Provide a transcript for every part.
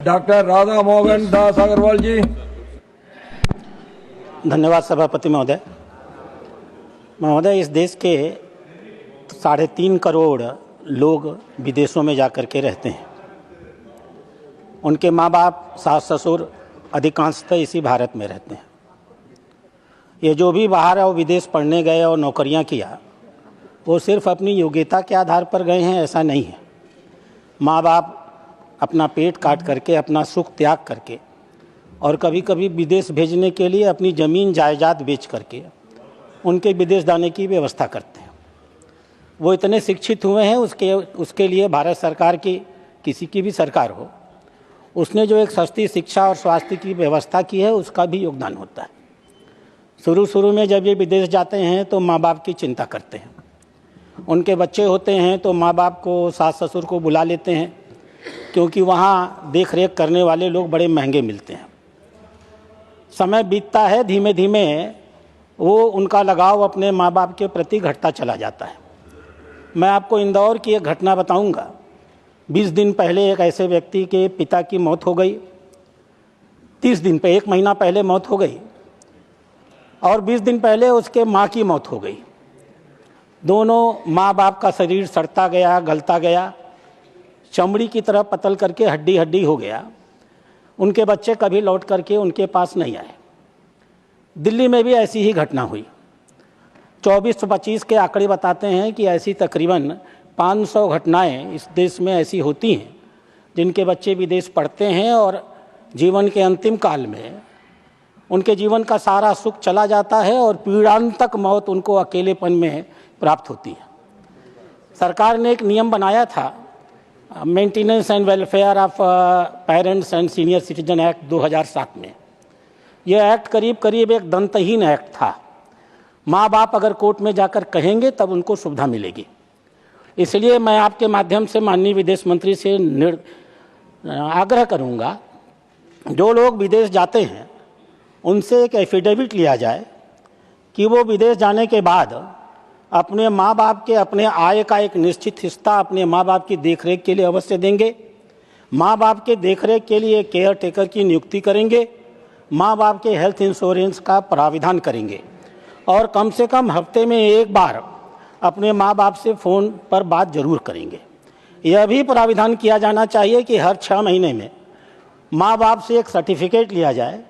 Doctor Radha Mohan Das Agarwal जी। धन्यवाद सभापति महोदय। महोदय, इस देश के 3.5 करोड़ लोग विदेशों में जाकर के रहते हैं। उनके माँ बाप, सास ससुर अधिकांशतः इसी भारत में रहते हैं। ये जो भी बाहर और विदेश पढ़ने गए और नौकरियां किया, वो सिर्फ अपनी योग्यता के आधार पर गए हैं, ऐसा नहीं है। माँ बाप अपना पेट काट करके, अपना सुख त्याग करके और कभी कभी विदेश भेजने के लिए अपनी ज़मीन जायदाद बेच करके उनके विदेश जाने की व्यवस्था करते हैं। वो इतने शिक्षित हुए हैं, उसके लिए भारत सरकार की, किसी की भी सरकार हो, उसने जो एक सस्ती शिक्षा और स्वास्थ्य की व्यवस्था की है, उसका भी योगदान होता है। शुरू में जब ये विदेश जाते हैं तो माँ बाप की चिंता करते हैं। उनके बच्चे होते हैं तो माँ बाप को, सास ससुर को बुला लेते हैं, क्योंकि वहाँ देख रेख करने वाले लोग बड़े महंगे मिलते हैं। समय बीतता है, धीमे धीमे वो उनका लगाव अपने माँ बाप के प्रति घटता चला जाता है। मैं आपको इंदौर की एक घटना बताऊंगा। 20 दिन पहले एक ऐसे व्यक्ति के पिता की मौत हो गई। 30 दिन पे, 1 महीना पहले मौत हो गई और 20 दिन पहले उसके माँ की मौत हो गई। दोनों माँ बाप का शरीर सड़ता गया, गलता गया, चमड़ी की तरह पतल करके हड्डी हड्डी हो गया। उनके बच्चे कभी लौट करके उनके पास नहीं आए। दिल्ली में भी ऐसी ही घटना हुई। 24-25 के आंकड़े बताते हैं कि ऐसी तकरीबन 500 घटनाएं इस देश में ऐसी होती हैं जिनके बच्चे विदेश पढ़ते हैं और जीवन के अंतिम काल में उनके जीवन का सारा सुख चला जाता है और पीड़ांतक मौत उनको अकेलेपन में प्राप्त होती है। सरकार ने एक नियम बनाया था, maintenance and welfare of parents and senior citizen act 2007 में। यह एक्ट करीब एक दंतहीन एक्ट था। माँ बाप अगर कोर्ट में जाकर कहेंगे तब उनको सुविधा मिलेगी। इसलिए मैं आपके माध्यम से माननीय विदेश मंत्री से आग्रह करूँगा, जो लोग विदेश जाते हैं उनसे एक एफिडेविट लिया जाए कि वो विदेश जाने के बाद अपने माँ बाप के अपने आय का एक निश्चित हिस्सा अपने माँ बाप की देखरेख के लिए अवश्य देंगे। माँ बाप के देखरेख के लिए केयर टेकर की नियुक्ति करेंगे। माँ बाप के हेल्थ इंश्योरेंस का प्राविधान करेंगे और कम से कम हफ्ते में एक बार अपने माँ बाप से फ़ोन पर बात जरूर करेंगे। यह भी प्राविधान किया जाना चाहिए कि हर 6 महीने में माँ बाप से एक सर्टिफिकेट लिया जाए,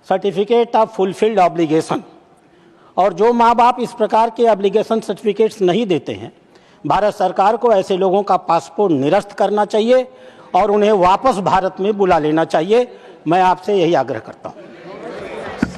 सर्टिफिकेट ऑफ फुलफिल्ड ऑब्लिगेशन। और जो माँ बाप इस प्रकार के ऑब्लिगेशन सर्टिफिकेट्स नहीं देते हैं, भारत सरकार को ऐसे लोगों का पासपोर्ट निरस्त करना चाहिए और उन्हें वापस भारत में बुला लेना चाहिए। मैं आपसे यही आग्रह करता हूँ।